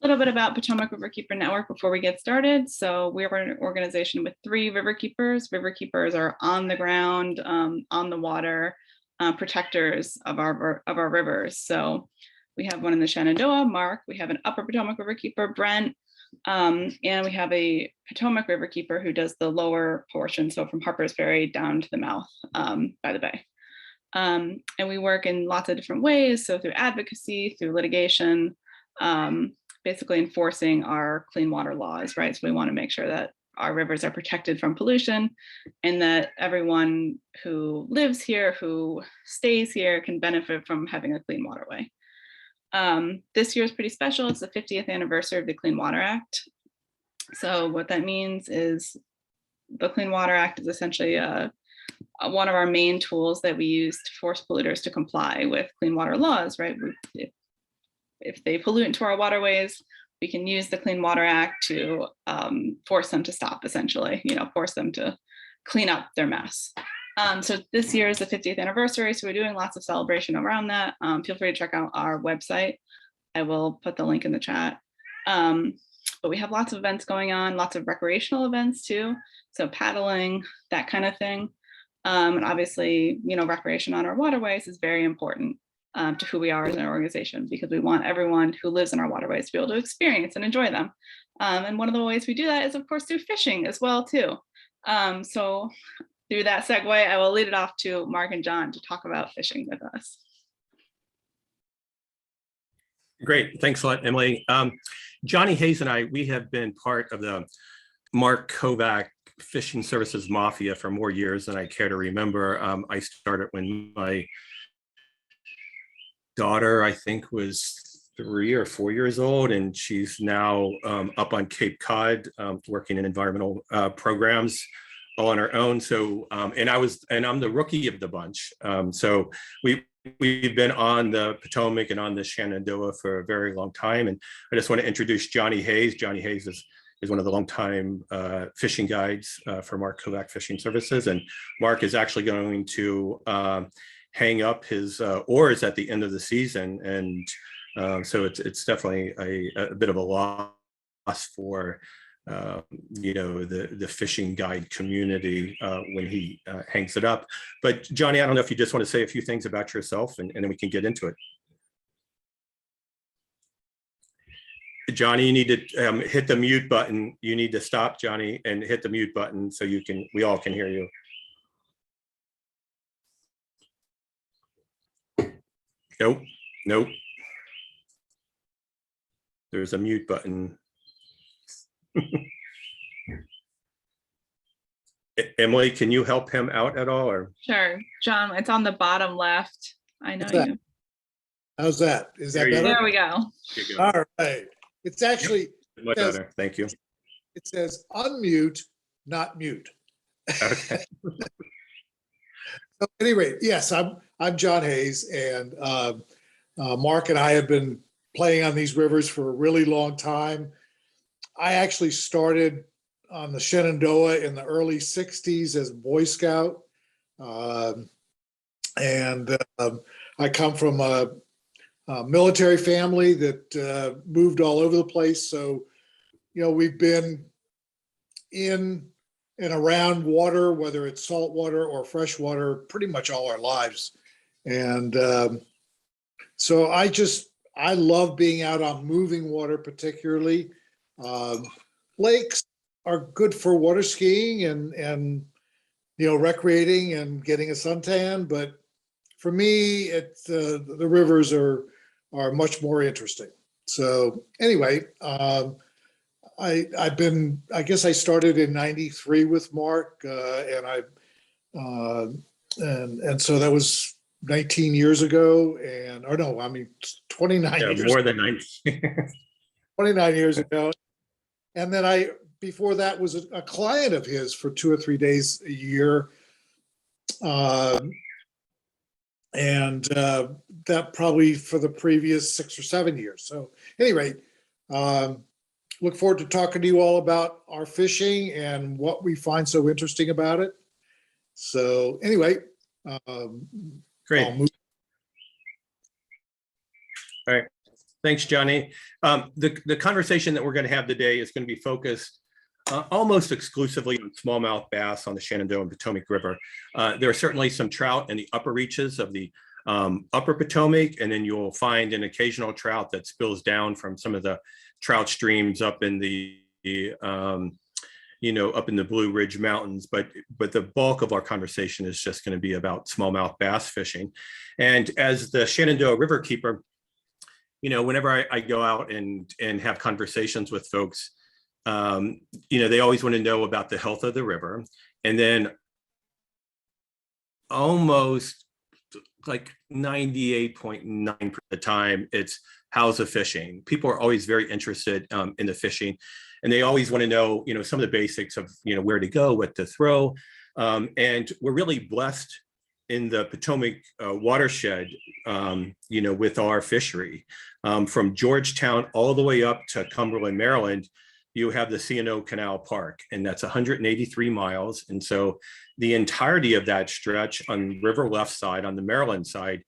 A little bit about Potomac Riverkeeper Network before we get started. So we are an organization with 3 riverkeepers. Riverkeepers are on the ground, on the water, protectors of our rivers. So we have one in the Shenandoah, Mark. We have an Upper Potomac Riverkeeper, Brent, and we have a Potomac Riverkeeper who does the lower portion, so from Harper's Ferry down to the mouth by the bay. And we work in lots of different ways, so through advocacy, through litigation, basically enforcing our clean water laws, right? So we want to make sure that our rivers are protected from pollution and that everyone who lives here, who stays here, can benefit from having a clean waterway. This year is pretty special. It's the 50th anniversary of the Clean Water Act. So what that means is the Clean Water Act is essentially one of our main tools that we use to force polluters to comply with clean water laws, right? If they pollute into our waterways, we can use the Clean Water Act to force them to stop, essentially, force them to clean up their mess. So this year is the 50th anniversary, so we're doing lots of celebration around that. Feel free to check out our website. I will put the link in the chat. But we have lots of events going on, lots of recreational events too. So paddling, that kind of thing. And obviously, recreation on our waterways is very important to who we are as an organization, because we want everyone who lives in our waterways to be able to experience and enjoy them. And one of the ways we do that is, of course, through fishing as well too. So through that segue, I will lead it off to Mark and John to talk about fishing with us. Great, thanks a lot, Emily. Johnny Hayes and I, we have been part of the Mark Kovac Fishing Services Mafia for more years than I care to remember. I started when my daughter, I think, was 3 or 4 years old, and she's now up on Cape Cod working in environmental programs all on her own. So, and I'm the rookie of the bunch. So we've been on the Potomac and on the Shenandoah for a very long time. And I just want to introduce Johnny Hayes. Johnny Hayes is one of the longtime fishing guides for Mark Kovac Fishing Services. And Mark is actually going to hang up his oars at the end of the season. And so it's definitely a bit of a loss for the fishing guide community when he hangs it up. But Johnny, I don't know if you just want to say a few things about yourself, and then we can get into it. Johnny, you need to hit the mute button. You need to stop, Johnny, and hit the mute button so we all can hear you. Nope. There's a mute button. Emily, can you help him out at all? Or Sure, John, it's on the bottom left. I know you. How's that? Is that better? There we go. All right. It's actually much better. Thank you. It says unmute, not mute. Okay. So anyway, yes, I'm John Hayes, and Mark and I have been playing on these rivers for a really long time. I actually started on the Shenandoah in the early 60s as a Boy Scout. And I come from a military family that moved all over the place. So, we've been in and around water, whether it's salt water or fresh water, pretty much all our lives. And so I love being out on moving water, particularly. Lakes are good for water skiing and recreating and getting a suntan, but for me, it's the rivers are much more interesting. So anyway, I guess I started in '93 with Mark, and so that was 19 years ago, 29 years. More than 19. 29 years ago. And then before that was a client of his for 2 or 3 days a year. And that probably for the previous 6 or 7 years. So anyway, look forward to talking to you all about our fishing and what we find so interesting about it. So anyway, great. All right. Thanks, Johnny. The conversation that we're going to have today is going to be focused almost exclusively on smallmouth bass on the Shenandoah and Potomac River. There are certainly some trout in the upper reaches of the upper Potomac, and then you'll find an occasional trout that spills down from some of the trout streams up in the up in the Blue Ridge Mountains, but the bulk of our conversation is just going to be about smallmouth bass fishing. And as the Shenandoah Riverkeeper, whenever I go out and have conversations with folks, they always want to know about the health of the river. And then almost like 98.9% of the time, it's how's the fishing. People are always very interested in the fishing, and they always want to know, some of the basics of, where to go, what to throw. And we're really blessed in the Potomac watershed, with our fishery. From Georgetown all the way up to Cumberland, Maryland, you have the C&O Canal Park, and that's 183 miles. And so the entirety of that stretch on river left side, on the Maryland side,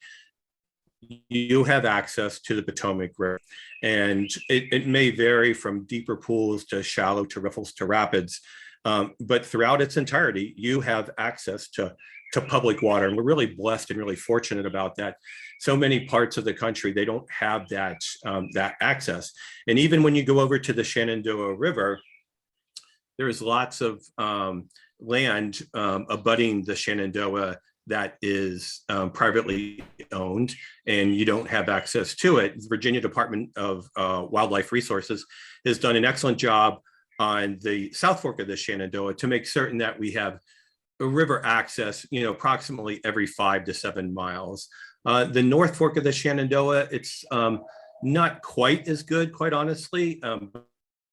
you have access to the Potomac River. And it may vary from deeper pools to shallow to riffles to rapids. But throughout its entirety, you have access to public water. And we're really blessed and really fortunate about that. So many parts of the country, they don't have that access. And even when you go over to the Shenandoah River, there's lots of land abutting the Shenandoah that is privately owned, and you don't have access to it. The Virginia Department of Wildlife Resources has done an excellent job on the South Fork of the Shenandoah to make certain that we have a river access, approximately every 5 to 7 miles. The North Fork of the Shenandoah, it's not quite as good, quite honestly,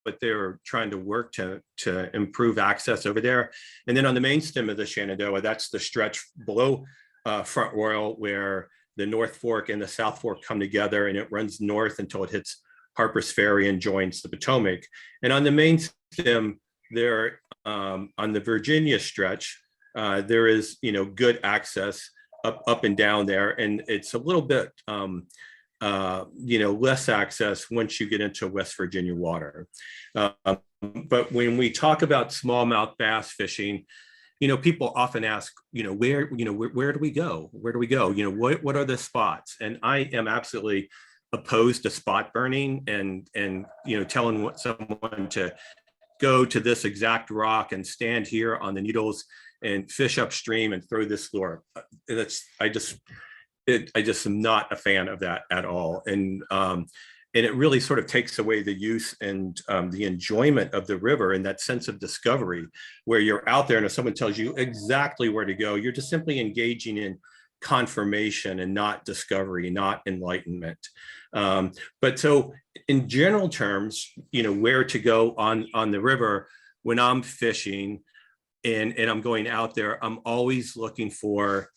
but they're trying to work to improve access over there. And then on the main stem of the Shenandoah, that's the stretch below Front Royal, where the North Fork and the South Fork come together, and it runs north until it hits Harper's Ferry and joins the Potomac. And on the main stem there, on the Virginia stretch, there is, good access up and down there, and it's a little bit, less access once you get into West Virginia water. But when we talk about smallmouth bass fishing, people often ask, where do we go? Where do we go? What are the spots? And I am absolutely opposed to spot burning and telling someone to go to this exact rock and stand here on the needles and fish upstream and throw this lure. I just am not a fan of that at all. And it really sort of takes away the use and the enjoyment of the river and that sense of discovery, where you're out there and if someone tells you exactly where to go, you're just simply engaging in confirmation and not discovery, not enlightenment. But so in general terms, where to go on the river when I'm fishing and I'm going out there, I'm always looking for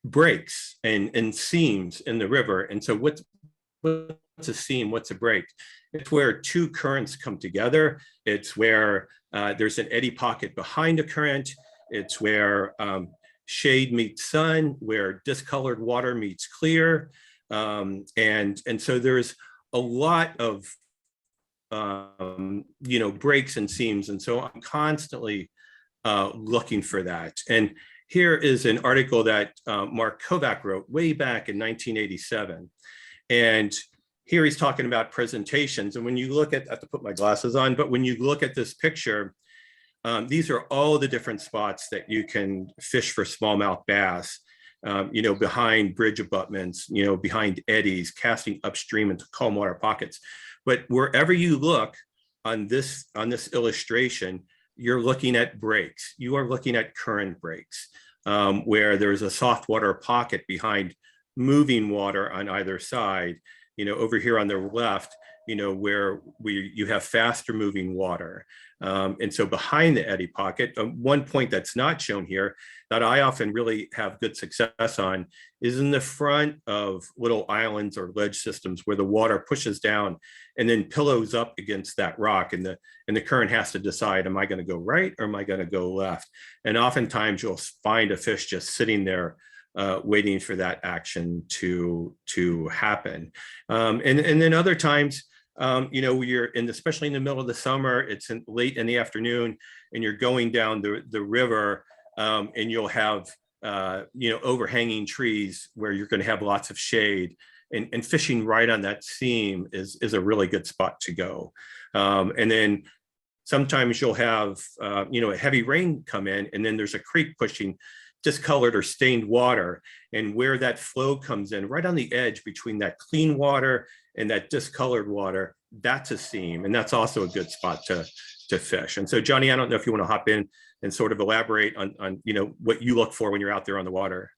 breaks and seams in the river. And so what's a seam? What's a break? It's where two currents come together. It's where there's an eddy pocket behind a current. It's where shade meets sun, where discolored water meets clear. And so there's a lot of breaks and seams. And so I'm constantly looking for that. And here is an article that Mark Kovac wrote way back in 1987. And here he's talking about presentations. And when you look at, I have to put my glasses on, but when you look at this picture, these are all the different spots that you can fish for smallmouth bass, behind bridge abutments, behind eddies, casting upstream into calm water pockets. But wherever you look on this illustration, you're looking at breaks. You are looking at current breaks, where there's a soft water pocket behind moving water on either side. Over here on the left, where you have faster moving water. And so behind the eddy pocket, one point that's not shown here that I often really have good success on is in the front of little islands or ledge systems where the water pushes down and then pillows up against that rock. And the current has to decide, am I going to go right or am I going to go left? And oftentimes you'll find a fish just sitting there waiting for that action to happen. And then other times, you're especially in the middle of the summer, it's late in the afternoon, and you're going down the river, and you'll have overhanging trees where you're going to have lots of shade, and fishing right on that seam is a really good spot to go. And then sometimes you'll have a heavy rain come in, and then there's a creek pushing discolored or stained water, and where that flow comes in right on the edge between that clean water and that discolored water, that's a seam, and that's also a good spot to fish. And so, Johnny, I don't know if you want to hop in and sort of elaborate on what you look for when you're out there on the water.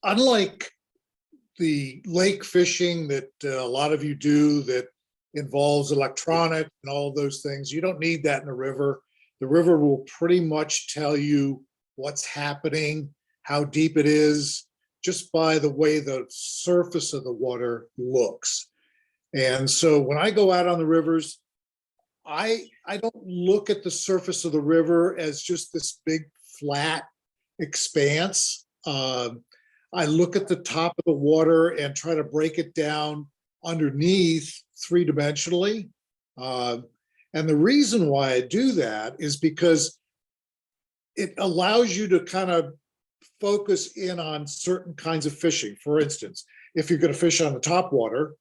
Unlike the lake fishing that a lot of you do that involves electronic and all those things, you don't need that in a river. The river will pretty much tell you what's happening, how deep it is, just by the way the surface of the water looks. And so when I go out on the rivers, I don't look at the surface of the river as just this big flat expanse. I look at the top of the water and try to break it down underneath three-dimensionally. And the reason why I do that is because it allows you to kind of focus in on certain kinds of fishing. For instance, if you're going to fish on the top water,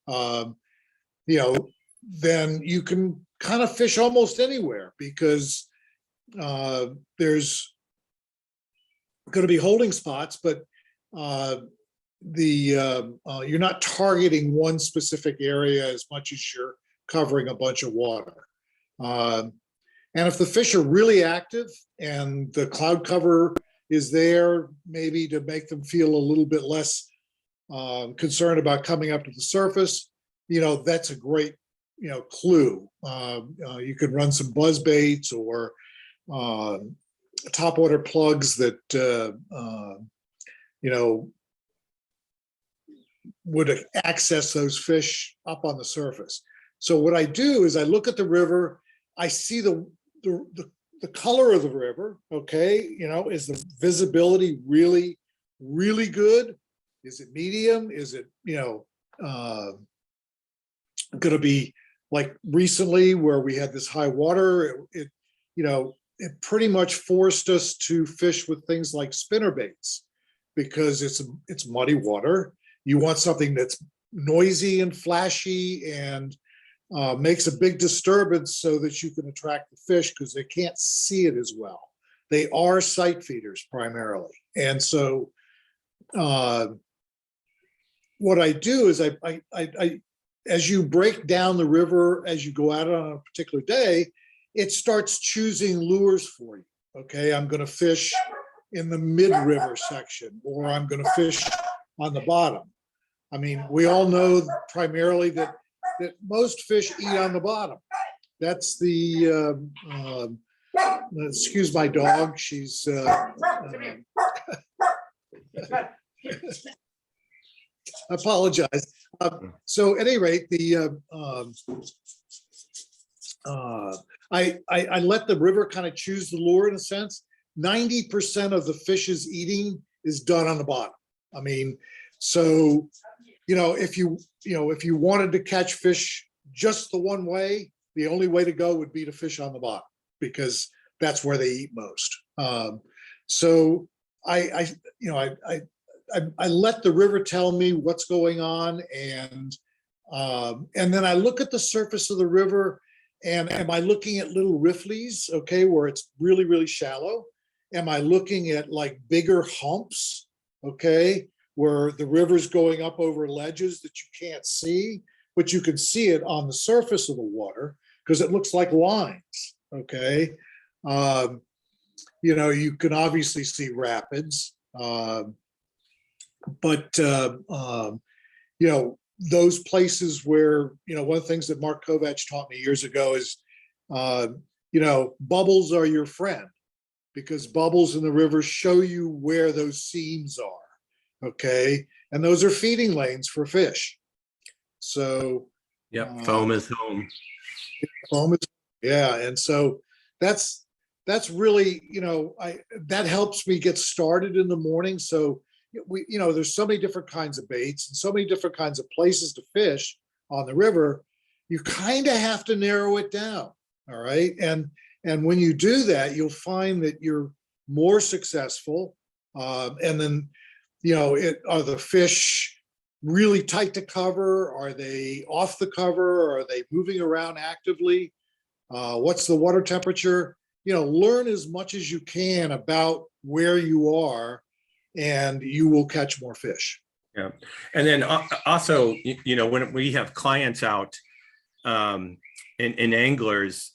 then you can kind of fish almost anywhere, because there's going to be holding spots, but you're not targeting one specific area as much as you're covering a bunch of water. And if the fish are really active and the cloud cover is there, maybe to make them feel a little bit less concerned about coming up to the surface, that's a great, clue. You could run some buzz baits or topwater plugs that, would access those fish up on the surface. So what I do is I look at the river, I see the color of the river, okay? Is the visibility really, really good? Is it medium? Is it, going to be like recently where we had this high water? It pretty much forced us to fish with things like spinner baits, because it's muddy water. You want something that's noisy and flashy and makes a big disturbance so that you can attract the fish, because they can't see it as well. They are sight feeders primarily. And so what I do is I as you break down the river, as you go out on a particular day, it starts choosing lures for you. Okay, I'm going to fish in the mid-river section, or I'm going to fish on the bottom. I mean, we all know primarily that most fish eat on the bottom. That's the, excuse my dog, she's, I apologize. So at any rate, I let the river kind of choose the lure in a sense. 90% of the fish's eating is done on the bottom. I mean, so, if you wanted to catch fish just the one way, the only way to go would be to fish on the bottom, because that's where they eat most. So I let the river tell me what's going on, and then I look at the surface of the river, and am I looking at little riffles, okay, where it's really, really shallow? Am I looking at like bigger humps, okay, where the river's going up over ledges that you can't see, but you can see it on the surface of the water because it looks like lines, okay? You can obviously see rapids, but those places where, one of the things that Mark Kovach taught me years ago is, bubbles are your friend, because bubbles in the river show you where those seams are, okay? And those are feeding lanes for fish. So yep, foam is home. Foam is, yeah, and so that's that's really, that helps me get started in the morning. So there's so many different kinds of baits and so many different kinds of places to fish on the river. You kind of have to narrow it down. All right. And when you do that, you'll find that you're more successful. And then, are the fish really tight to cover? Are they off the cover? Are they moving around actively? What's the water temperature? Learn as much as you can about where you are, and you will catch more fish. Yeah. And then also, when we have clients out and anglers,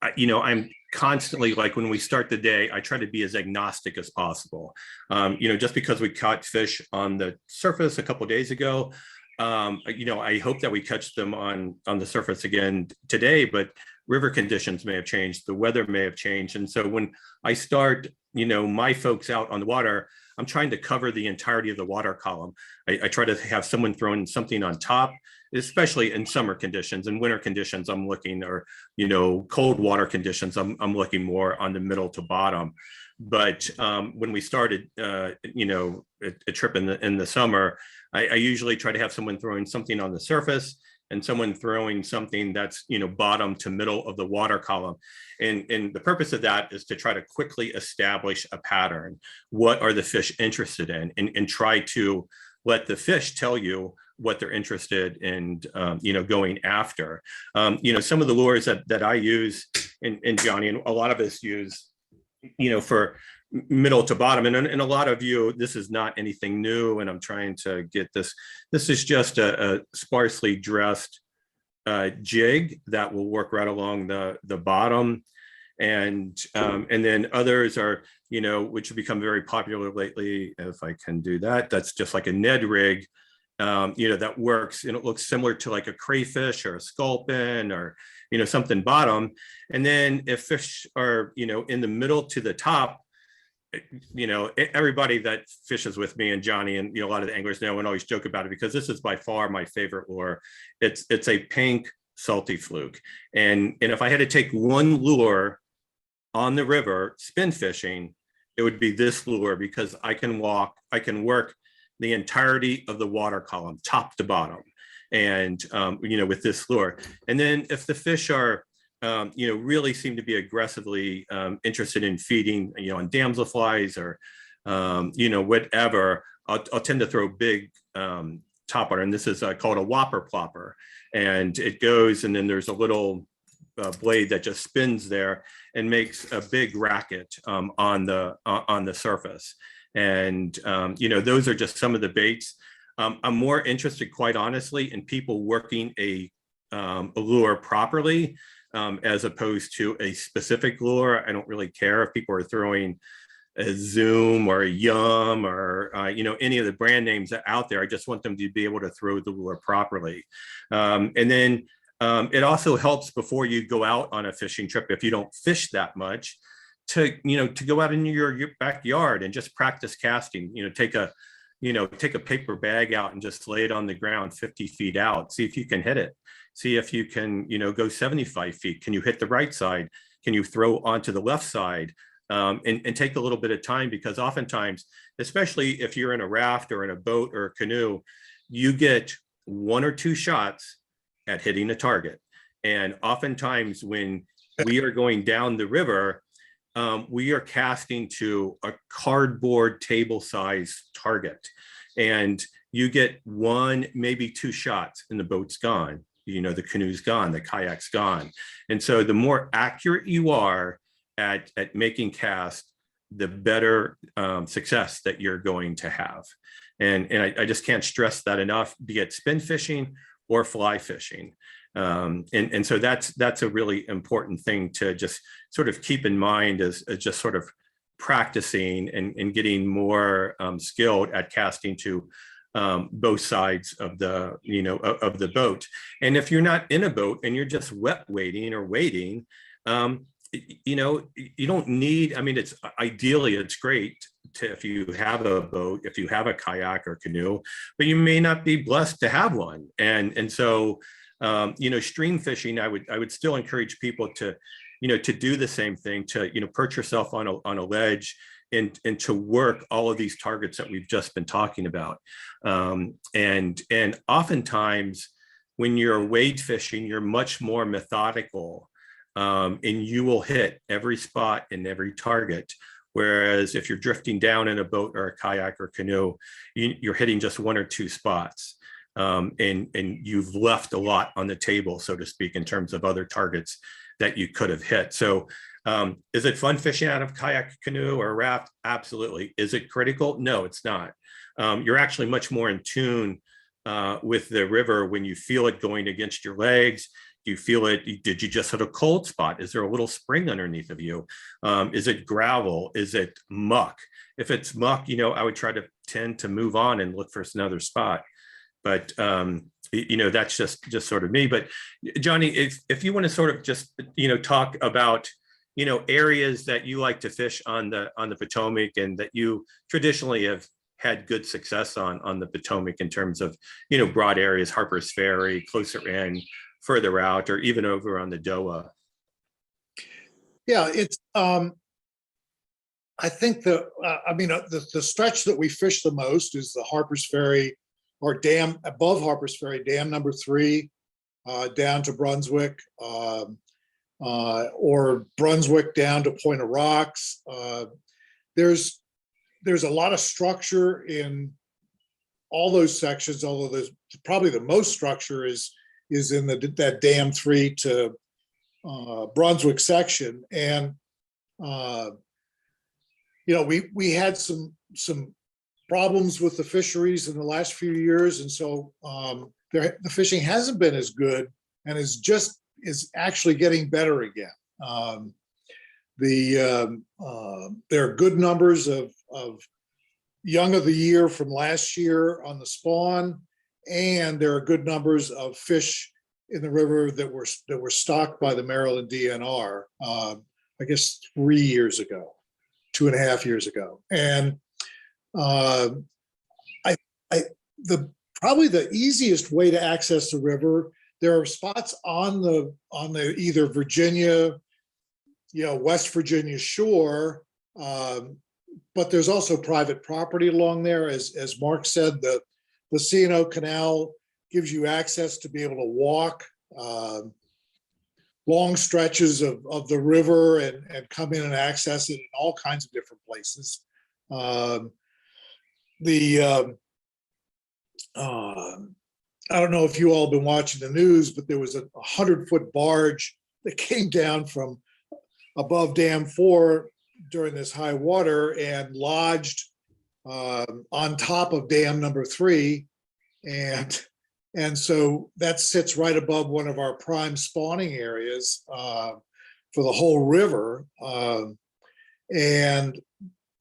I'm constantly, like, when we start the day, I try to be as agnostic as possible. Just because we caught fish on the surface a couple of days ago, I hope that we catch them on the surface again today, but river conditions may have changed, the weather may have changed. And so when I start, my folks out on the water, I'm trying to cover the entirety of the water column. I try to have someone throwing something on top, especially in summer conditions. And winter conditions, I'm looking, or, cold water conditions, I'm looking more on the middle to bottom. But when we started, a trip in the summer, I usually try to have someone throwing something on the surface and someone throwing something that's, bottom to middle of the water column. And the purpose of that is to try to quickly establish a pattern. What are the fish interested in? And try to let the fish tell you what they're interested in, going after. Some of the lures that I use, and Johnny, and a lot of us use, for middle to bottom, and a lot of you, this is not anything new, and I'm trying to get this is just a sparsely dressed jig that will work right along the bottom, and then others are, which have become very popular lately, if I can do that, that's just like a Ned rig, that works, and it looks similar to like a crayfish or a sculpin or something bottom. And then if fish are in the middle to the top, everybody that fishes with me, and Johnny, and a lot of the anglers know and always joke about it, because this is by far my favorite lure. It's a pink salty fluke, and if I had to take one lure on the river spin fishing, it would be this lure, because I can work the entirety of the water column top to bottom, and with this lure. And then if the fish are really seem to be aggressively interested in feeding, on damselflies or, whatever, I'll tend to throw big top water. And this is called a whopper plopper. And it goes, and then there's a little blade that just spins there and makes a big racket on the surface. And, those are just some of the baits. I'm more interested, quite honestly, in people working a lure properly, as opposed to a specific lure. I don't really care if people are throwing a Zoom or a Yum or any of the brand names out there. I just want them to be able to throw the lure properly. And then it also helps before you go out on a fishing trip, if you don't fish that much, to go out in your backyard and just practice casting. Take a paper bag out and just lay it on the ground 50 feet out. See if you can hit it. See if you can, go 75 feet. Can you hit the right side? Can you throw onto the left side? And take a little bit of time, because oftentimes, especially if you're in a raft or in a boat or a canoe, you get one or two shots at hitting a target. And oftentimes when we are going down the river, we are casting to a cardboard table size target, and you get one, maybe two shots and the boat's gone. The canoe's gone, the kayak's gone. And so the more accurate you are at making casts, the better success that you're going to have. And I just can't stress that enough, be it spin fishing or fly fishing. And so that's a really important thing to just sort of keep in mind, as just sort of practicing and getting more skilled at casting to both sides of the of the boat. And if you're not in a boat and you're just wet waiting or waiting, you don't need, it's ideally, it's great if you have a boat, if you have a kayak or canoe, but you may not be blessed to have one. And so stream fishing, I would still encourage people to to do the same thing, to, perch yourself on a ledge and to work all of these targets that we've just been talking about. And oftentimes when you're wade fishing, you're much more methodical, and you will hit every spot and every target. Whereas if you're drifting down in a boat or a kayak or canoe, you're hitting just one or two spots. And you've left a lot on the table, so to speak, in terms of other targets that you could have hit. So is it fun fishing out of kayak, canoe, or raft? Absolutely. Is it critical? No, it's not. You're actually much more in tune with the river when you feel it going against your legs. Do you feel it? Did you just hit a cold spot? Is there a little spring underneath of you? Is it gravel? Is it muck? If it's muck, I would tend to move on and look for another spot. But that's just sort of me. But Johnny, if you want to sort of just talk about areas that you like to fish on the Potomac and that you traditionally have had good success on the Potomac in terms of broad areas, Harper's Ferry, closer in, further out, or even over on the Doa. Yeah, it's I think the stretch that we fish the most is the Harper's Ferry, or dam above Harper's Ferry, dam number 3, down to Brunswick, or Brunswick down to Point of Rocks. There's a lot of structure in all those sections, although there's probably the most structure is in that dam 3 to Brunswick section. And we had some problems with the fisheries in the last few years, and so the fishing hasn't been as good, and is actually getting better again. There are good numbers of young of the year from last year on the spawn, and there are good numbers of fish in the river that were stocked by the Maryland DNR, I guess 3 years ago, 2.5 years ago. And probably the easiest way to access the river, there are spots on the either Virginia, West Virginia shore, but there's also private property along there. As Mark said, the C&O Canal gives you access to be able to walk long stretches of the river and come in and access it in all kinds of different places. I don't know if you all have been watching the news, but there was a 100-foot barge that came down from above Dam 4 during this high water and lodged on top of dam number 3. And so that sits right above one of our prime spawning areas for the whole river. And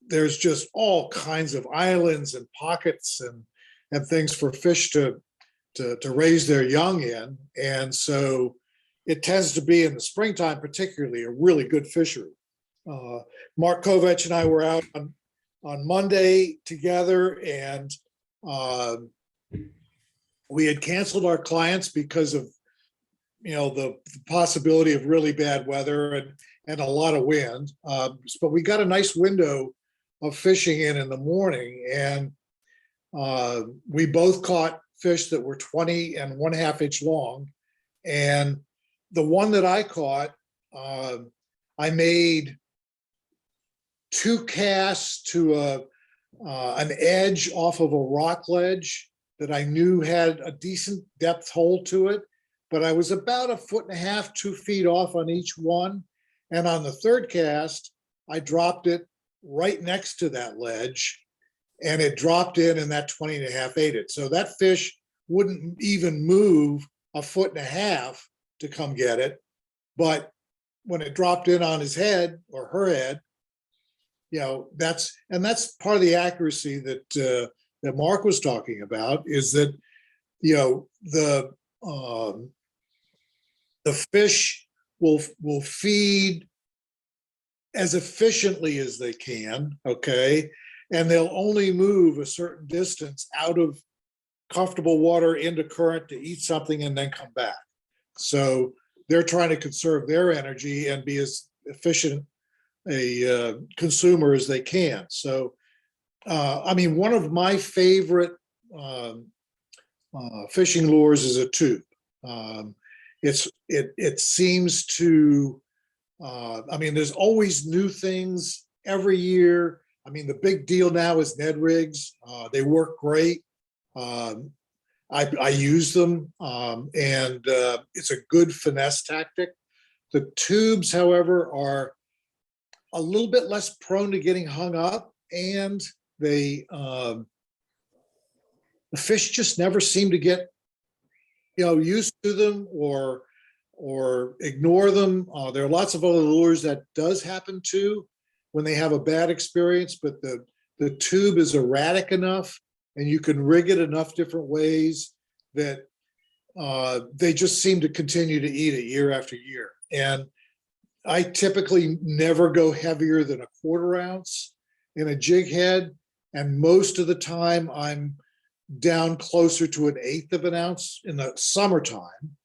there's just all kinds of islands and pockets and things for fish to raise their young in. And so it tends to be in the springtime, particularly, a really good fishery. Mark Kovach and I were out on Monday together, and we had canceled our clients because of the possibility of really bad weather and a lot of wind. But we got a nice window of fishing in the morning, and we both caught fish that were 20 and 1/2 inch long. And the one that I caught, I made 2 casts to an edge off of a rock ledge that I knew had a decent depth hole to it, but I was about 1.5 feet, 2 feet off on each one. And on the third cast, I dropped it right next to that ledge, and it dropped in, and that 20.5 ate it. So that fish wouldn't even move 1.5 feet to come get it. But when it dropped in on his head or her head, that's part of the accuracy that Mark was talking about, is that the fish will feed as efficiently as they can, okay, and they'll only move a certain distance out of comfortable water into current to eat something and then come back. So they're trying to conserve their energy and be as efficient a consumer as they can. So, I mean, one of my favorite fishing lures is a tube. It seems to, I mean, there's always new things every year. I mean, the big deal now is Ned rigs. They work great. I use them, and it's a good finesse tactic. The tubes, however, are a little bit less prone to getting hung up, and the fish just never seem to get, used to them or ignore them. There are lots of other lures that does happen to when they have a bad experience, but the tube is erratic enough, and you can rig it enough different ways that they just seem to continue to eat it year after year. And I typically never go heavier than a 1/4 ounce in a jig head, and most of the time I'm down closer to an 1/8 of an ounce in the summertime.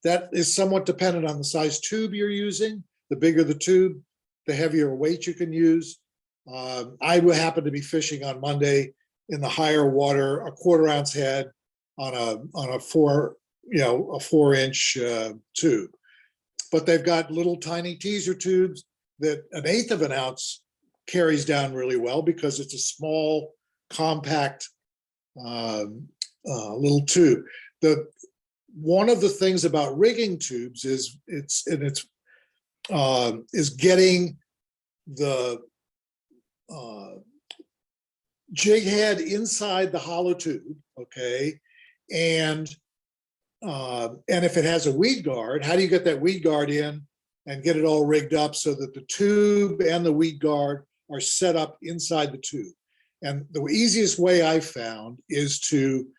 That is somewhat dependent on the size tube you're using. The bigger the tube, the heavier weight you can use. I would happen to be fishing on Monday in the higher water, a 1/4 ounce head on a 4-inch tube. But they've got little tiny teaser tubes that an 1/8 of an ounce carries down really well because it's a small, compact little tube. One of the things about rigging tubes is getting the jig head inside the hollow tube, okay, and if it has a weed guard, how do you get that weed guard in and get it all rigged up so that the tube and the weed guard are set up inside the tube? And the easiest way I found is to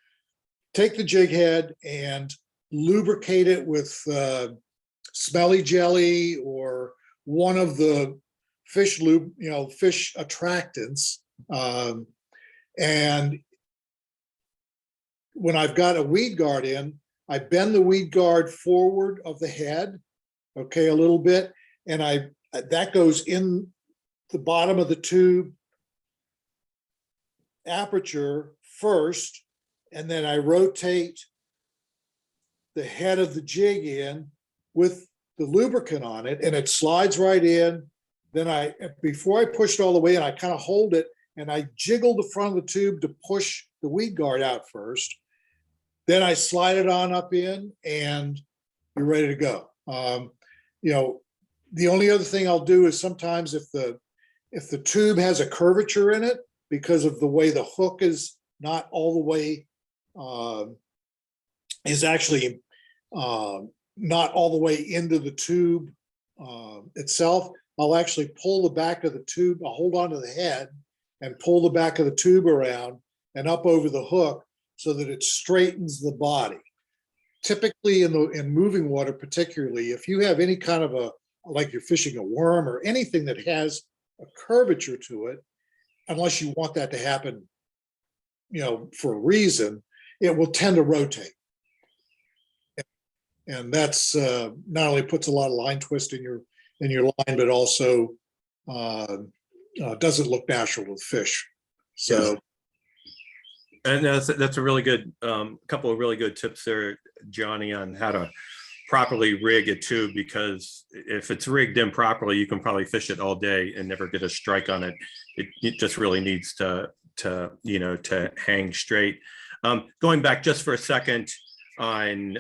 take the jig head and lubricate it with smelly jelly or one of the fish lube, fish attractants. And when I've got a weed guard in, I bend the weed guard forward of the head, okay, a little bit, and that goes in the bottom of the tube aperture first, and then I rotate the head of the jig in with the lubricant on it, and it slides right in. Then before I push it all the way in, I kind of hold it and I jiggle the front of the tube to push the weed guard out first. Then I slide it on up in, and you're ready to go. The only other thing I'll do is sometimes if the tube has a curvature in it because of the way the hook is not all the way, is actually not all the way into the tube itself, I'll actually pull the back of the tube, I'll hold onto the head and pull the back of the tube around and up over the hook so that it straightens the body. Typically in moving water, particularly, if you have any kind of like you're fishing a worm or anything that has a curvature to it, unless you want that to happen, for a reason, it will tend to rotate. And that's not only puts a lot of line twist in your line, but also doesn't look natural to the fish. So, and that's a really good couple of really good tips there, Johnny, on how to properly rig a tube, because if it's rigged improperly, you can probably fish it all day and never get a strike on it. It just really needs to hang straight. Going back just for a second on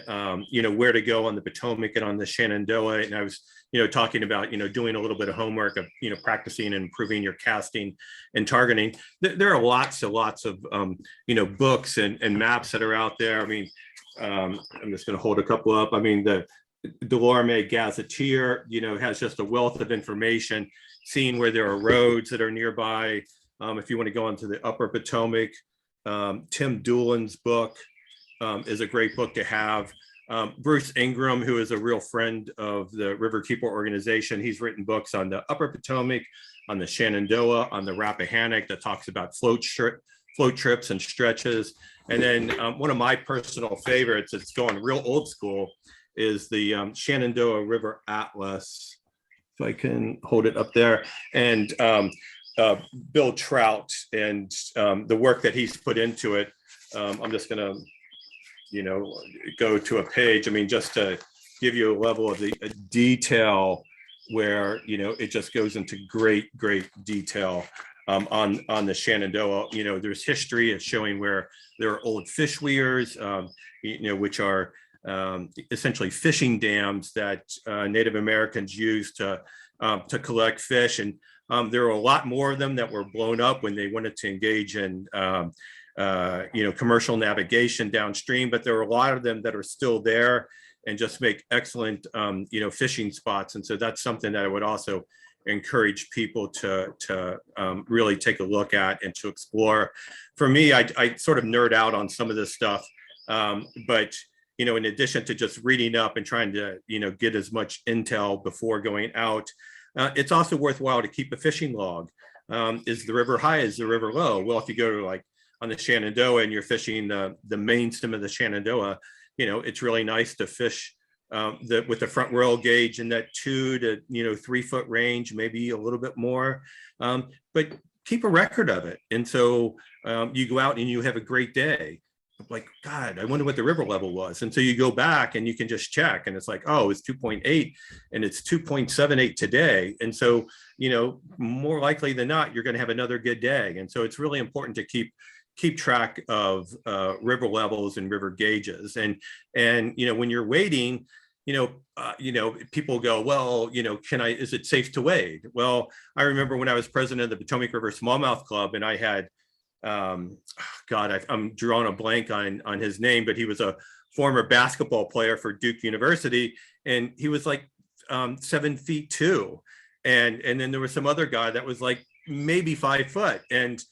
where to go on the Potomac and on the Shenandoah, and I was talking about doing a little bit of homework of practicing and improving your casting and targeting. There are lots of books and maps that are out there. I mean, I'm just going to hold a couple up. I mean, the Delorme Gazetteer has just a wealth of information, seeing where there are roads that are nearby. If you want to go onto the upper Potomac, Tim Doolan's book is a great book to have. Bruce Ingram, who is a real friend of the Riverkeeper organization, he's written books on the upper Potomac, on the Shenandoah, on the Rappahannock, that talks about float trips and stretches. And then one of my personal favorites, it's going real old school, is the Shenandoah River Atlas. If I can hold it up there. And Bill Trout and the work that he's put into it. I'm just gonna, go to a page. I mean, just to give you a level of the detail where, it just goes into great detail on the Shenandoah. There's history of showing where there are old fish weirs, which are essentially fishing dams that Native Americans used to collect fish. And there are a lot more of them that were blown up when they wanted to engage in commercial navigation downstream, but there are a lot of them that are still there and just make excellent fishing spots. And so that's something that I would also encourage people to really take a look at and to explore. For me, I sort of nerd out on some of this stuff, but in addition to just reading up and trying to get as much intel before going out, it's also worthwhile to keep a fishing log. Is the river high? Is the river low? Well, if you go to like on the Shenandoah and you're fishing the main stem of the Shenandoah, it's really nice to fish with the front rail gauge in that 2 to 3 foot range, maybe a little bit more, but keep a record of it. And so you go out and you have a great day. Like, God, I wonder what the river level was. And so you go back and you can just check and it's like, oh, it's 2.8 and it's 2.78 today. And so, more likely than not, you're going to have another good day. And so it's really important to keep track of river levels and river gauges. And when you're wading, people go, well, is it safe to wade? Well, I remember when I was president of the Potomac River Smallmouth Club, and I had, I'm drawing a blank on his name, but he was a former basketball player for Duke University, and he was like 7'2", and then there was some other guy that was like maybe 5 foot, and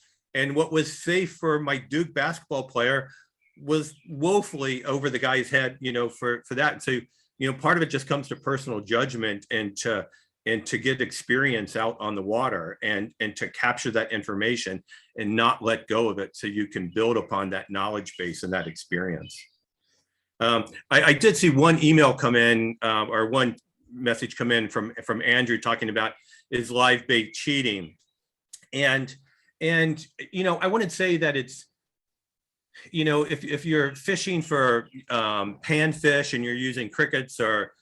what was safe for my Duke basketball player was woefully over the guy's head, for that. And so, part of it just comes to personal judgment and to get experience out on the water and to capture that information and not let go of it so you can build upon that knowledge base and that experience. I did see one email come in or one message come in from Andrew talking about is live bait cheating. And I wouldn't say that it's, if you're fishing for panfish and you're using crickets or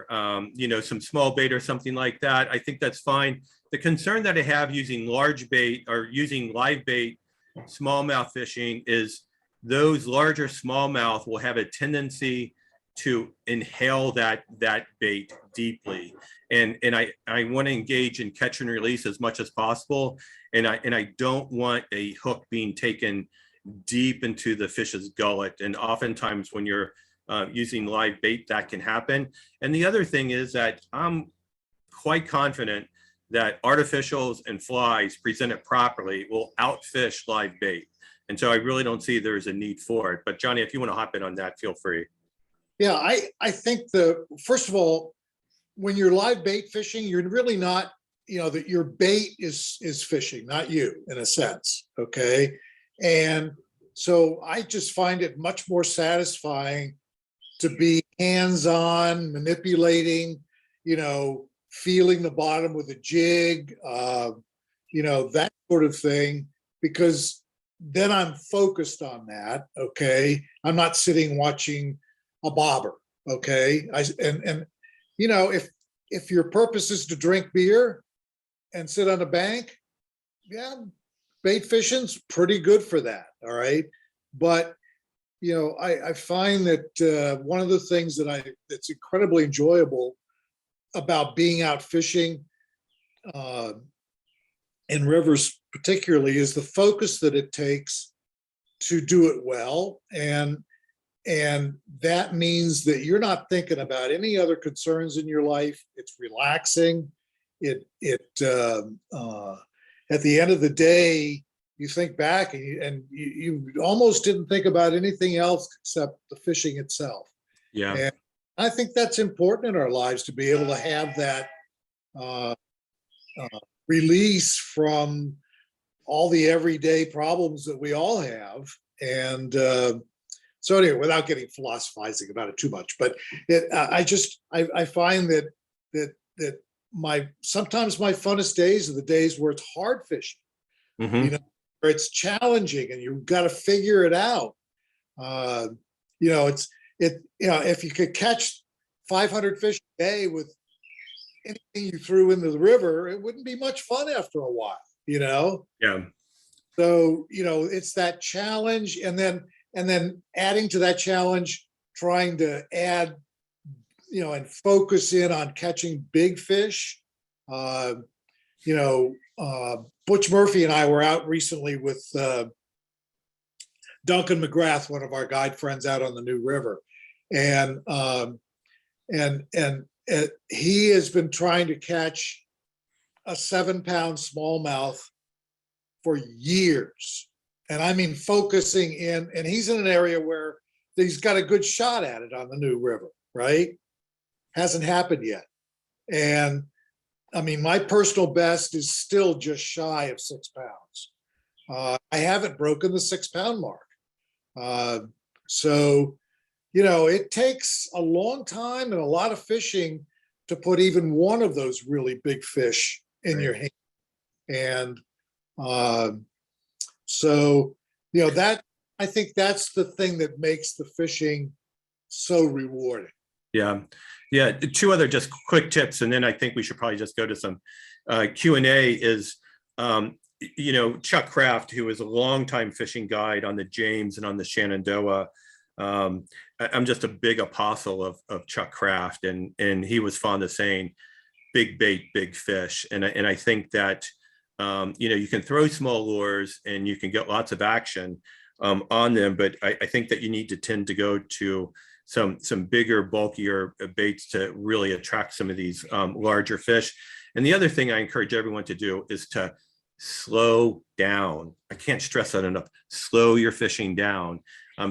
some small bait or something like that, I think that's fine. The concern that I have using large bait or using live bait smallmouth fishing is those larger smallmouth will have a tendency to inhale that bait deeply. And I want to engage in catch and release as much as possible. And I don't want a hook being taken deep into the fish's gullet. And oftentimes when you're using live bait, that can happen. And the other thing is that I'm quite confident that artificials and flies presented properly will outfish live bait. And so I really don't see there's a need for it. But Johnny, if you want to hop in on that, feel free. Yeah, I think first of all, when you're live bait fishing, you're really not, that your bait is fishing, not you, in a sense. Okay. And so I just find it much more satisfying to be hands-on, manipulating, feeling the bottom with a jig, that sort of thing, because then I'm focused on that. Okay. I'm not sitting watching a bobber. Okay. If your purpose is to drink beer and sit on a bank, yeah, bait fishing's pretty good for that. All right. But, I find that one of the things that's incredibly enjoyable about being out fishing in rivers particularly is the focus that it takes to do it well. And that means that you're not thinking about any other concerns in your life. It's relaxing. At the end of the day, you think back and you almost didn't think about anything else except the fishing itself. Yeah. And I think that's important in our lives to be able to have that release from all the everyday problems that we all have. And So anyway, without getting philosophizing about it too much, but I find that sometimes my funnest days are the days where it's hard fishing, Mhm. where it's challenging and you've got to figure it out. Uh, if you could catch 500 fish a day with anything you threw into the river, it wouldn't be much fun after a while, Yeah. So, it's that challenge, and then adding to that challenge, trying to add, and focus in on catching big fish. Uh, Butch Murphy and I were out recently with Duncan McGrath, one of our guide friends out on the New River, and he has been trying to catch a 7-pound smallmouth for years. And I mean, focusing in, and he's in an area where he's got a good shot at it on the New River, right? Hasn't happened yet. And I mean, my personal best is still just shy of 6 pounds. I haven't broken the 6-pound mark. So, it takes a long time and a lot of fishing to put even one of those really big fish in your hand. And so, I think that's the thing that makes the fishing so rewarding. Yeah. Yeah. 2 other just quick tips, and then I think we should probably just go to some Q&A is, Chuck Kraft, who is a longtime fishing guide on the James and on the Shenandoah. I'm just a big apostle of Chuck Kraft, and he was fond of saying, big bait, big fish. And I think that, you can throw small lures and you can get lots of action on them, but I think that you need to tend to go to some bigger, bulkier baits to really attract some of these larger fish. And the other thing I encourage everyone to do is to slow down. I can't stress that enough. Slow your fishing down.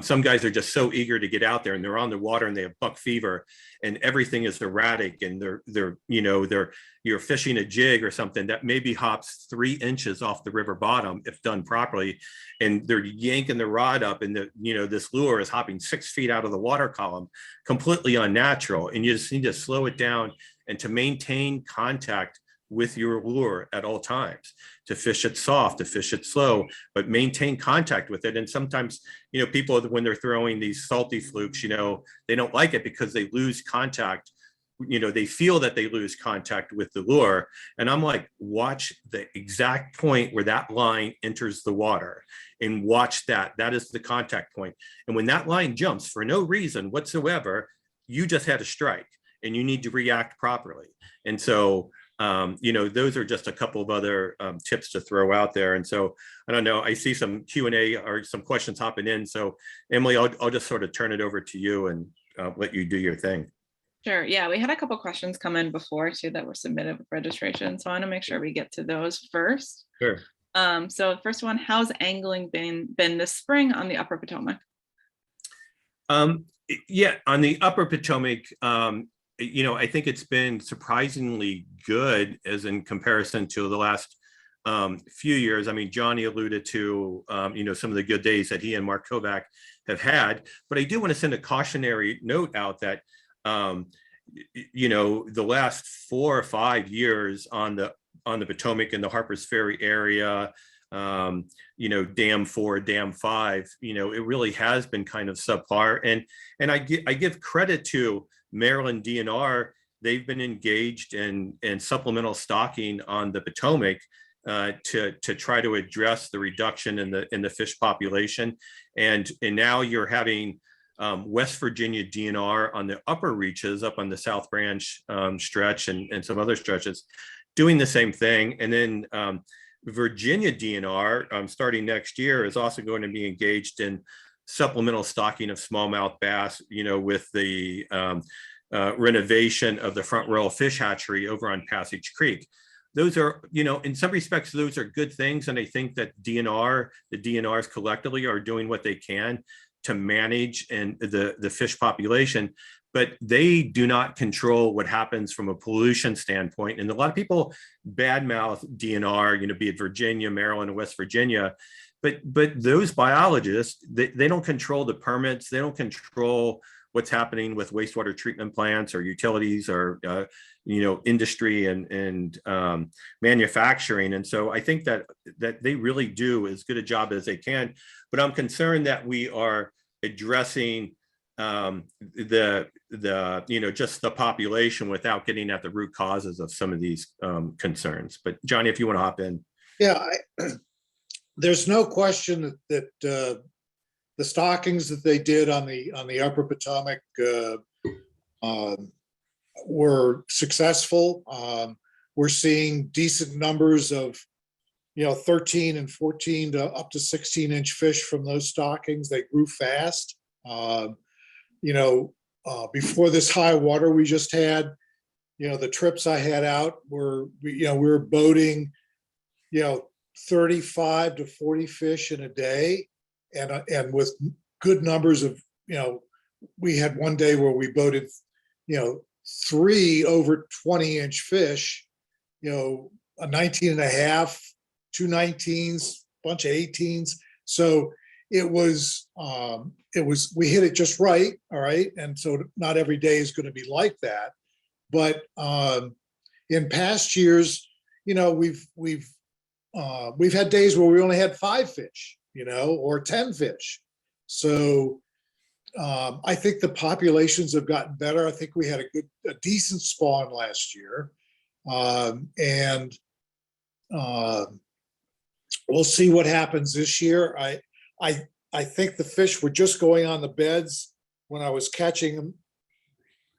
Some guys are just so eager to get out there, and they're on the water and they have buck fever and everything is erratic, and you're fishing a jig or something that maybe hops 3 inches off the river bottom if done properly, and they're yanking the rod up, and this lure is hopping 6 feet out of the water column, completely unnatural. And you just need to slow it down and to maintain contact with your lure at all times, to fish it soft, to fish it slow, but maintain contact with it. And sometimes, people, when they're throwing these salty flukes, they don't like it because they lose contact. They feel that they lose contact with the lure. And I'm like, watch the exact point where that line enters the water, and watch that. That is the contact point. And when that line jumps for no reason whatsoever, you just had a strike and you need to react properly. And so, those are just a couple of other tips to throw out there. And so, I don't know, I see some Q&A or some questions hopping in. So Emily, I'll just sort of turn it over to you and let you do your thing. Sure. Yeah, we had a couple questions come in before too that were submitted with registration. So I want to make sure we get to those first. Sure. So first one, how's angling been this spring on the Upper Potomac? Yeah, on the Upper Potomac, I think it's been surprisingly good as in comparison to the last few years. I mean, Johnny alluded to, some of the good days that he and Mark Kovac have had, but I do want to send a cautionary note out that, the last 4 or 5 years on the Potomac and the Harpers Ferry area, Dam 4, Dam 5, it really has been kind of subpar. And I give credit to Maryland DNR. They've been engaged in supplemental stocking on the Potomac to try to address the reduction in the fish population. And now you're having West Virginia DNR on the upper reaches up on the South Branch stretch and some other stretches doing the same thing. And then Virginia DNR starting next year is also going to be engaged in supplemental stocking of smallmouth bass, with the renovation of the Front Royal Fish Hatchery over on Passage Creek. Those are, in some respects, those are good things. And I think that the DNRs collectively are doing what they can to manage the fish population, but they do not control what happens from a pollution standpoint. And a lot of people badmouth DNR, be it Virginia, Maryland, and West Virginia, but those biologists, they don't control the permits. They don't control what's happening with wastewater treatment plants or utilities or industry and manufacturing. And so I think that they really do as good a job as they can. But I'm concerned that we are addressing just the population without getting at the root causes of some of these concerns. But Johnny, if you want to hop in. Yeah, there's no question that the stockings that they did on the Upper Potomac were successful. We're seeing decent numbers of 13 and 14 to up to 16-inch fish from those stockings. They grew fast. Before this high water we just had, the trips I had out we were boating 35 to 40 fish in a day, and with good numbers of, we had one day where we boated 3 over 20-inch fish, a 19 and a half, 2 19s, bunch of 18s. So it was we hit it just right. All right. And so not every day is going to be like that. But in past years, we've had days where we only had 5 fish, or 10 fish. So I think the populations have gotten better. I think we had a decent spawn last year. And we'll see what happens this year. I think the fish were just going on the beds when I was catching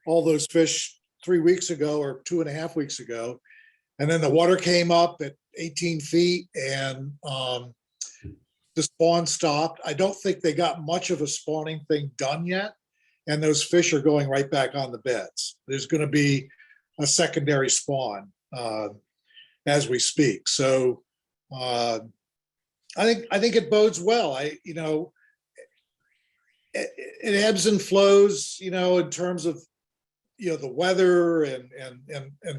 all those fish 3 weeks ago or 2.5 weeks ago. And then the water came up at 18 feet and the spawn stopped. I don't think they got much of a spawning thing done yet. And those fish are going right back on the beds. There's going to be a secondary spawn as we speak. So I think it bodes well. It ebbs and flows, in terms of the weather and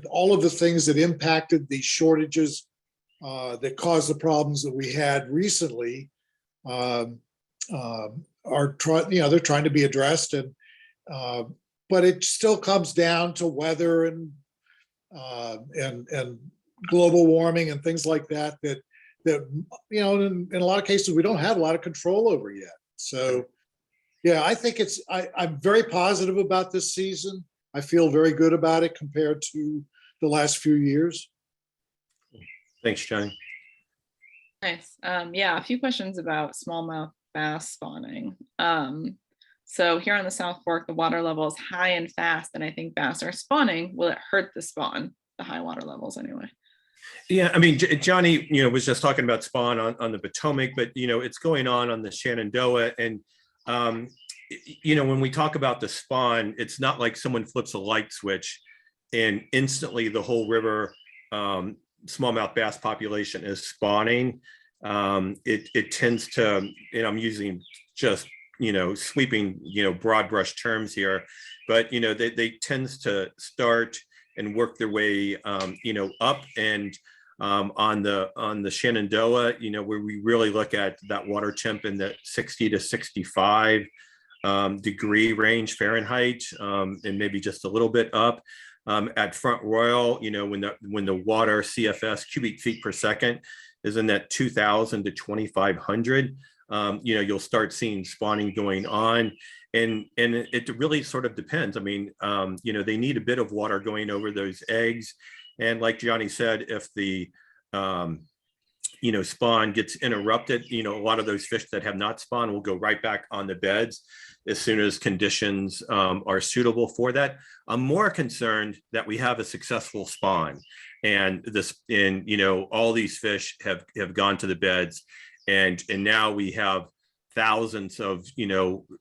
all of the things that impacted the shortages that caused the problems that we had recently are they're trying to be addressed, and but it still comes down to weather and global warming and things like that in a lot of cases we don't have a lot of control over yet. So yeah, I think I'm very positive about this season. I feel very good about it compared to the last few years. Thanks, Johnny. Nice. Yeah, a few questions about smallmouth bass spawning. So here on the South Fork, the water level is high and fast, and I think bass are spawning. Will it hurt the spawn, the high water levels anyway? Yeah, I mean, Johnny, was just talking about spawn on the Potomac, but it's going on the Shenandoah, and when we talk about the spawn, it's not like someone flips a light switch and instantly the whole river smallmouth bass population is spawning. It tends to, and I'm using just sweeping broad brush terms here, but they tends to start and work their way up, and on the Shenandoah, where we really look at that water temp in the 60 to 65 degree range Fahrenheit, and maybe just a little bit up. At Front Royal, when the water CFS cubic feet per second is in that 2,000 to 2,500, you'll start seeing spawning going on, and it really sort of depends. I mean, they need a bit of water going over those eggs, and like Johnny said, if the spawn gets interrupted, a lot of those fish that have not spawned will go right back on the beds as soon as conditions are suitable for that. I'm more concerned that we have a successful spawn, and all these fish have gone to the beds, and now we have thousands of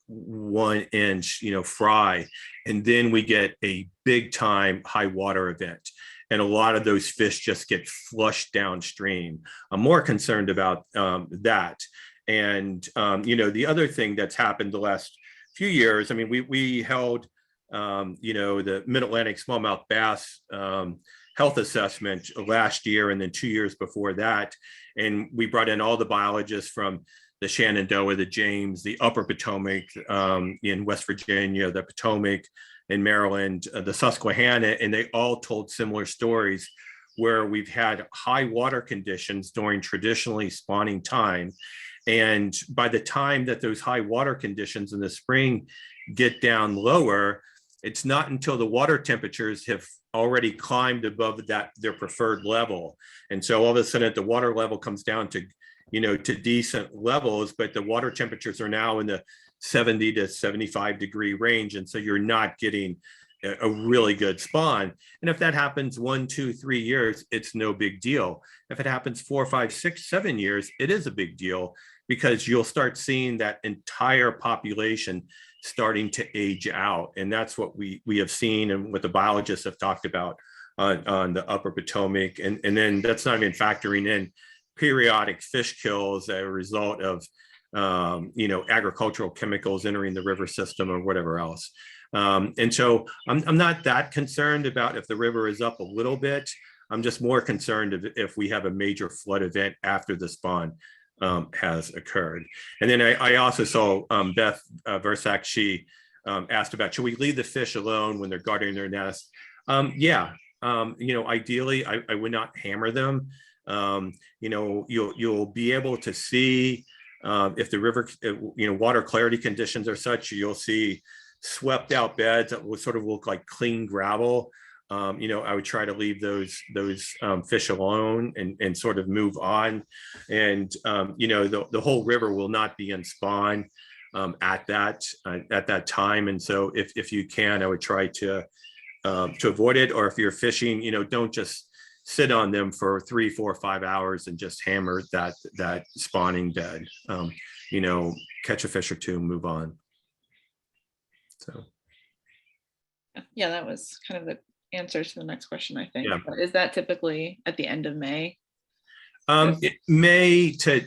1 inch fry, and then we get a big time high water event, and a lot of those fish just get flushed downstream. I'm more concerned about that. And the other thing that's happened the last few years, I mean, we held the Mid-Atlantic smallmouth bass health assessment last year and then 2 years before that. And we brought in all the biologists from the Shenandoah, the James, the Upper Potomac in West Virginia, the Potomac in Maryland, the Susquehanna, and they all told similar stories where we've had high water conditions during traditionally spawning time. And by the time that those high water conditions in the spring get down lower, it's not until the water temperatures have already climbed above their preferred level. And so all of a sudden the water level comes down to, to decent levels, but the water temperatures are now in the 70 to 75 degree range. And so you're not getting a really good spawn. And if that happens 1, 2, 3 years, it's no big deal. If it happens 4, 5, 6, 7 years, it is a big deal, because you'll start seeing that entire population starting to age out. And that's what we have seen and what the biologists have talked about on the Upper Potomac. And then that's not even factoring in periodic fish kills as a result of agricultural chemicals entering the river system or whatever else. And so I'm not that concerned about if the river is up a little bit. I'm just more concerned if we have a major flood event after the spawn has occurred. And then I also saw Beth Versack, she asked about, should we leave the fish alone when they're guarding their nest? Yeah, ideally I would not hammer them. You'll be able to see if the river, water clarity conditions are such, you'll see swept out beds that will sort of look like clean gravel. I would try to leave those fish alone and sort of move on. And, the whole river will not be in spawn at that time. And so if you can, I would try to avoid it. Or if you're fishing, don't just sit on them for 3, 4, 5 hours and just hammer that spawning bed. Catch a fish or two, move on. So. Yeah, that was kind of the answer to the next question, I think. Yeah. But is that typically at the end of May? May to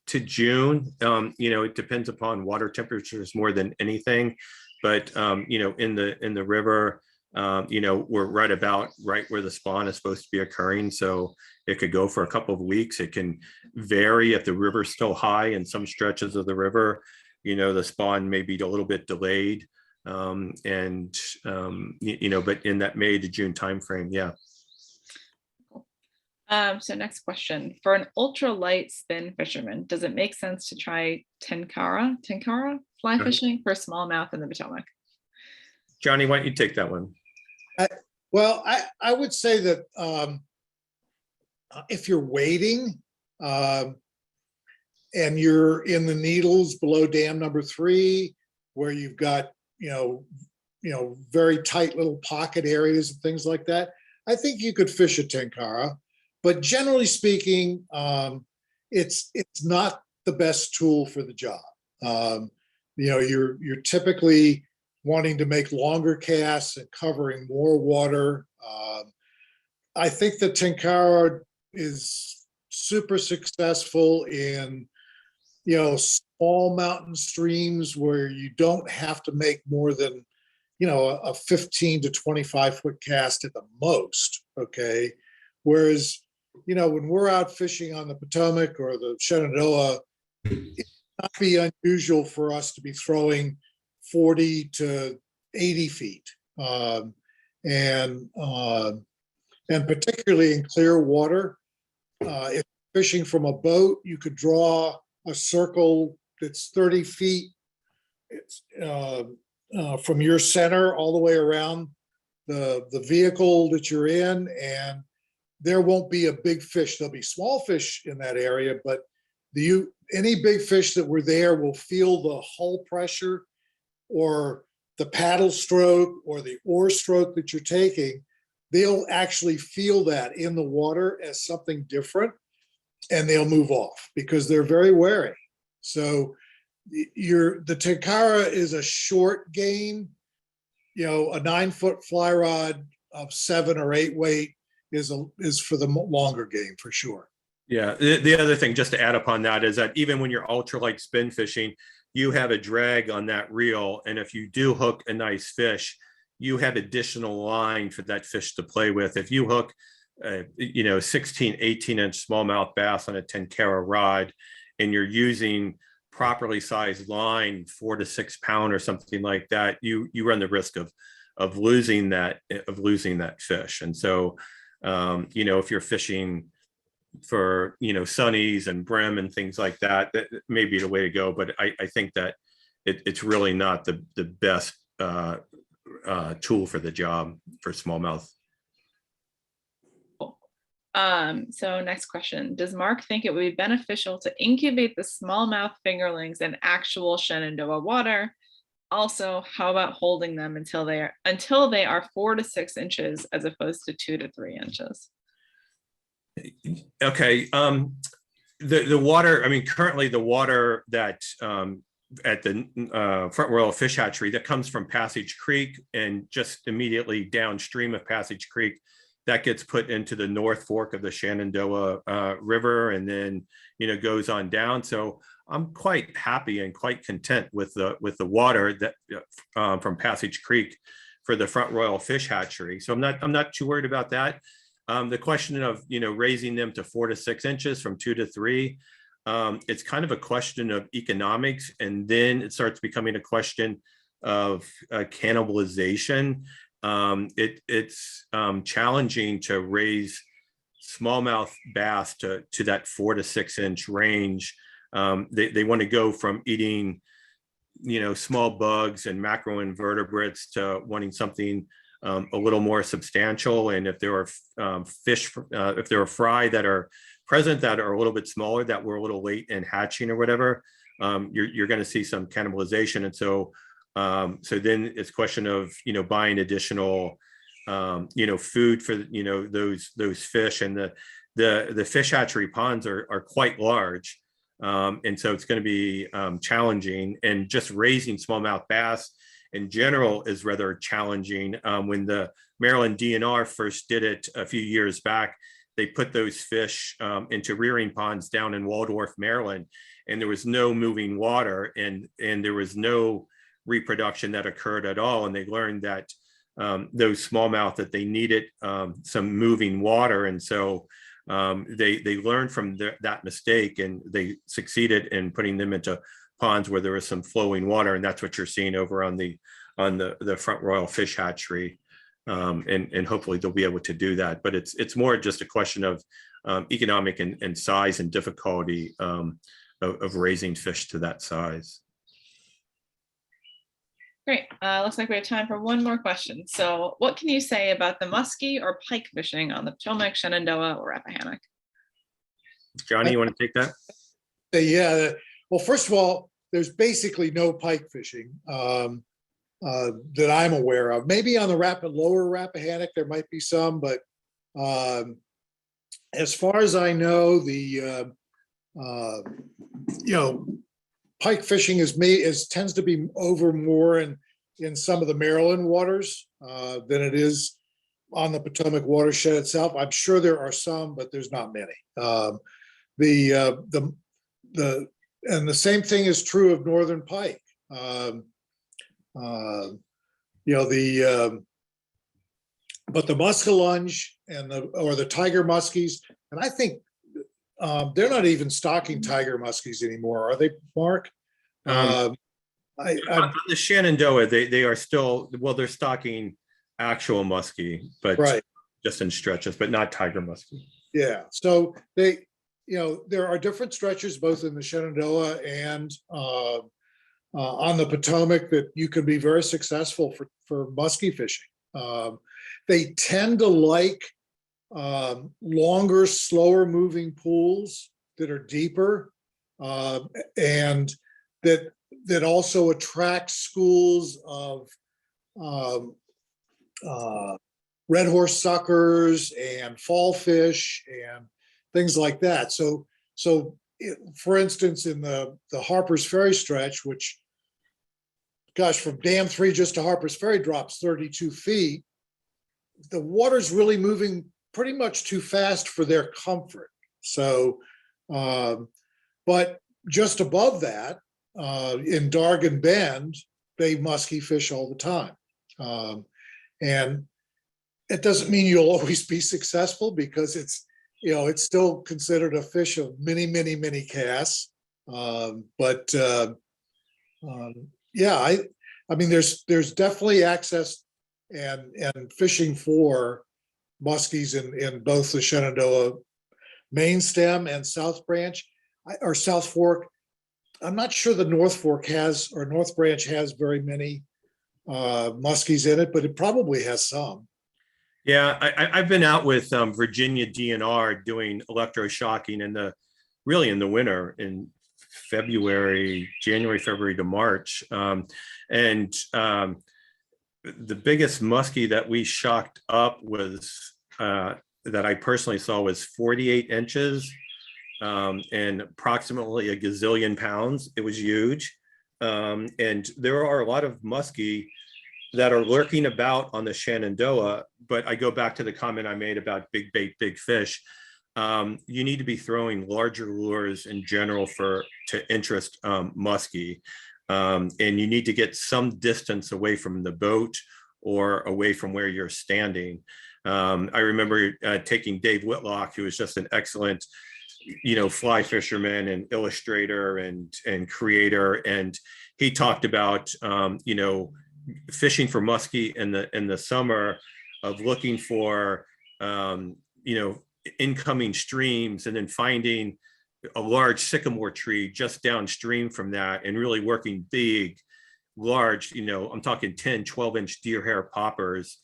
June. It depends upon water temperatures more than anything. But in the river, we're right where the spawn is supposed to be occurring. So it could go for a couple of weeks. It can vary if the river's still high in some stretches of the river. The spawn may be a little bit delayed. But in that May to June timeframe, yeah. So next question. For an ultralight spin fisherman, does it make sense to try tenkara fly fishing for smallmouth in the Potomac? Johnny, why don't you take that one? I would say that if you're wading and you're in the needles below dam number 3, where you've got very tight little pocket areas and things like that, I think you could fish a tenkara. But generally speaking, it's not the best tool for the job. You're typically wanting to make longer casts and covering more water. I think the tenkara is super successful in small mountain streams where you don't have to make more than a 15 to 25 foot cast at the most. Okay, whereas when we're out fishing on the Potomac or the Shenandoah, it not be unusual for us to be throwing 40 to 80 feet. And particularly in clear water, if fishing from a boat, you could draw a circle that's 30 feet from your center all the way around the vehicle that you're in, and there won't be a big fish. There'll be small fish in that area, but any big fish that were there will feel the hull pressure or the paddle stroke or the oar stroke that you're taking. They'll actually feel that in the water as something different, and they'll move off because they're very wary. So the tenkara is a short game. A 9-foot fly rod of 7 or 8 weight is for the longer game for sure. Yeah. The other thing, just to add upon that, is that even when you're ultralight spin fishing, you have a drag on that reel, and if you do hook a nice fish, you have additional line for that fish to play with. If you hook, 16, 18-inch smallmouth bass on a 10 carat rod, and you're using properly sized line, 4 to 6 pound or something like that, you run the risk of losing that fish. And so, if you're fishing for sunnies and brim and things like that, that may be the way to go. But I think that it's really not the best tool for the job for smallmouth. So next question, does Mark think it would be beneficial to incubate the smallmouth fingerlings in actual Shenandoah water? Also, how about holding them until they are 4 to 6 inches as opposed to 2 to 3 inches? Okay. The water, I mean, currently the water that at the Front Royal Fish Hatchery that comes from Passage Creek and just immediately downstream of Passage Creek, that gets put into the North Fork of the Shenandoah River, and then goes on down. So I'm quite happy and quite content with the water that from Passage Creek for the Front Royal Fish Hatchery. So I'm not too worried about that. The question of raising them to 4 to 6 inches from 2 to 3, it's kind of a question of economics, and then it starts becoming a question of cannibalization. It's challenging to raise smallmouth bass to that 4 to 6 inch range. They want to go from eating small bugs and macroinvertebrates to wanting something a little more substantial. And if there are fish, if there are fry that are present that are a little bit smaller, that were a little late in hatching or whatever, you're going to see some cannibalization. And so then it's a question of buying additional food for those fish. And the fish hatchery ponds are quite large, and so it's going to be challenging. And just raising smallmouth bass in general is rather challenging. When the Maryland DNR first did it a few years back, they put those fish into rearing ponds down in Waldorf, Maryland, and there was no moving water, and there was no reproduction that occurred at all. And they learned that those smallmouth, that they needed some moving water, and so they learned from that mistake, and they succeeded in putting them into ponds where there was some flowing water, and that's what you're seeing over on the Front Royal Fish Hatchery, and hopefully they'll be able to do that. But it's more just a question of economic and size and difficulty of raising fish to that size. Great. Looks like we have time for one more question. So what can you say about the muskie or pike fishing on the Potomac, Shenandoah, or Rappahannock? Johnny, you want to take that? Yeah. Well, first of all, there's basically no pike fishing that I'm aware of. Maybe on the lower Rappahannock, there might be some, but as far as I know, the pike fishing tends to be over more in some of the Maryland waters than it is on the Potomac watershed itself. I'm sure there are some, but there's not many. And the same thing is true of northern pike. But the muskellunge or the tiger muskies, and I think they're not even stocking tiger muskies anymore, are they, Mark? On the Shenandoah, they are still, well, they're stocking actual muskie, but right, just in stretches, but not tiger muskie. Yeah, so there are different stretches both in the Shenandoah and on the Potomac that you can be very successful for muskie fishing. They tend to like longer, slower moving pools that are deeper, and that also attract schools of red horse suckers and fall fish and things like that. So for instance, in the Harper's Ferry stretch, which, gosh, from Dam 3 just to Harper's Ferry drops 32 feet, the water's really moving pretty much too fast for their comfort. So, but just above that, in Dargan Bend, they muskie fish all the time. And it doesn't mean you'll always be successful, because it's, it's still considered a fish of many, many, many casts. Yeah, I mean, there's definitely access and fishing for muskies in both the Shenandoah main stem and South Branch, or South Fork. I'm not sure the North Fork has, or North Branch has, very many muskies in it, but it probably has some. Yeah, I've been out with Virginia DNR doing electroshocking really in the winter, in January, February to March. The biggest muskie that we shocked up was, that I personally saw, was 48 inches and approximately a gazillion pounds. It was huge. And there are a lot of muskie that are lurking about on the Shenandoah, but I go back to the comment I made about big bait, big fish. You need to be throwing larger lures in general to interest muskie. And you need to get some distance away from the boat or away from where you're standing. I remember taking Dave Whitlock, who was just an excellent, fly fisherman and illustrator and creator. And he talked about, fishing for muskie in the summer, of looking for, incoming streams, and then finding a large sycamore tree just downstream from that, and really working big, large, I'm talking 10, 12-inch deer hair poppers,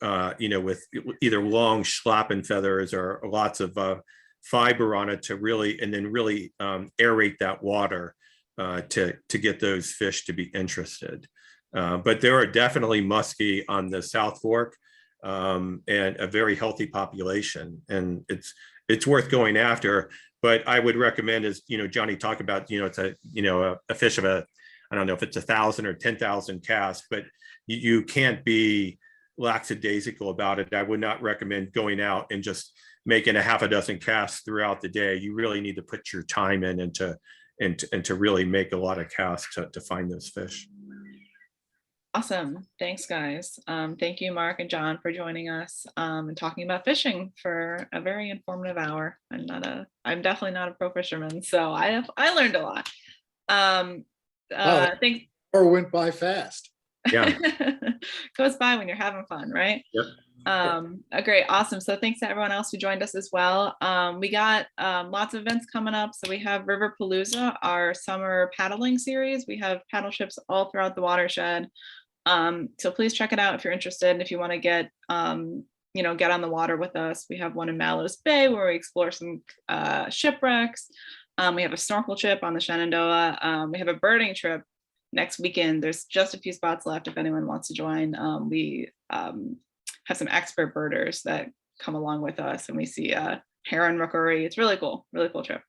with either long schlappen feathers or lots of fiber on it, to really aerate that water to get those fish to be interested. But there are definitely muskie on the South Fork, and a very healthy population, and it's worth going after. But I would recommend, as Johnny talked about, it's a fish of I don't know if it's 1,000 or 10,000 casts, but you can't be lackadaisical about it. I would not recommend going out and just making a half a dozen casts throughout the day. You really need to put your time in and to really make a lot of casts to find those fish. Awesome. Thanks, guys. Thank you, Mark and John, for joining us and talking about fishing for a very informative hour. I'm definitely not a pro fisherman, so I learned a lot. Thanks. Or went by fast. Yeah. Goes by when you're having fun, right? Yep. Great. Awesome. So thanks to everyone else who joined us as well. We got lots of events coming up. So we have River Palooza, our summer paddling series. We have paddle ships all throughout the watershed. So please check it out if you're interested. And if you want to get on the water with us, we have one in Mallows Bay where we explore some shipwrecks. We have a snorkel trip on the Shenandoah. We have a birding trip next weekend. There's just a few spots left if anyone wants to join. We have some expert birders that come along with us, and we see heron rookery. It's really cool trip.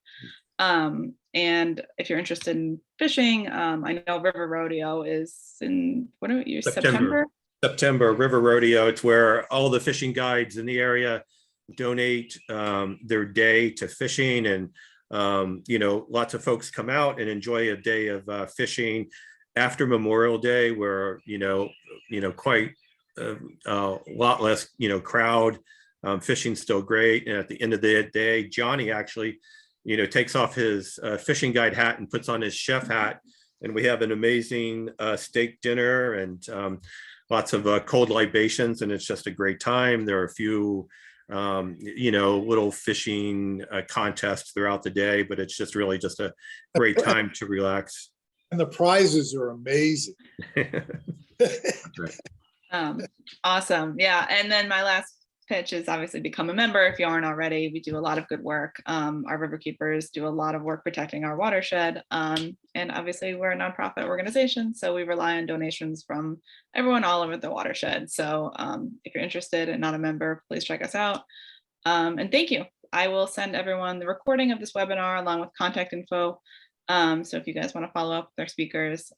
And if you're interested in fishing, I know River Rodeo is in, what are you, September? September, River Rodeo. It's where all the fishing guides in the area donate their day to fishing, and lots of folks come out and enjoy a day of fishing after Memorial Day, where quite a lot less crowd. Fishing's still great, and at the end of the day, Johnny actually takes off his fishing guide hat and puts on his chef hat, and we have an amazing steak dinner and lots of cold libations, and it's just a great time. There are a few little fishing contests throughout the day, but it's just really just a great time to relax. And the prizes are amazing. Awesome. Yeah. And then my last pitch is obviously become a member if you aren't already. We do a lot of good work. Our riverkeepers do a lot of work protecting our watershed. And obviously we're a nonprofit organization, so we rely on donations from everyone all over the watershed. So if you're interested and not a member, please check us out. And thank you. I will send everyone the recording of this webinar along with contact info. So if you guys want to follow up with our speakers,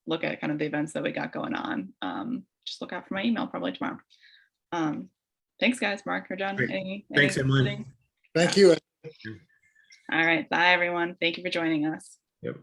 look at kind of the events that we got going on, just look out for my email probably tomorrow. Thanks, guys. Mark or John. Thanks, Emily. Thank you. All right. Bye, everyone. Thank you for joining us. Yep.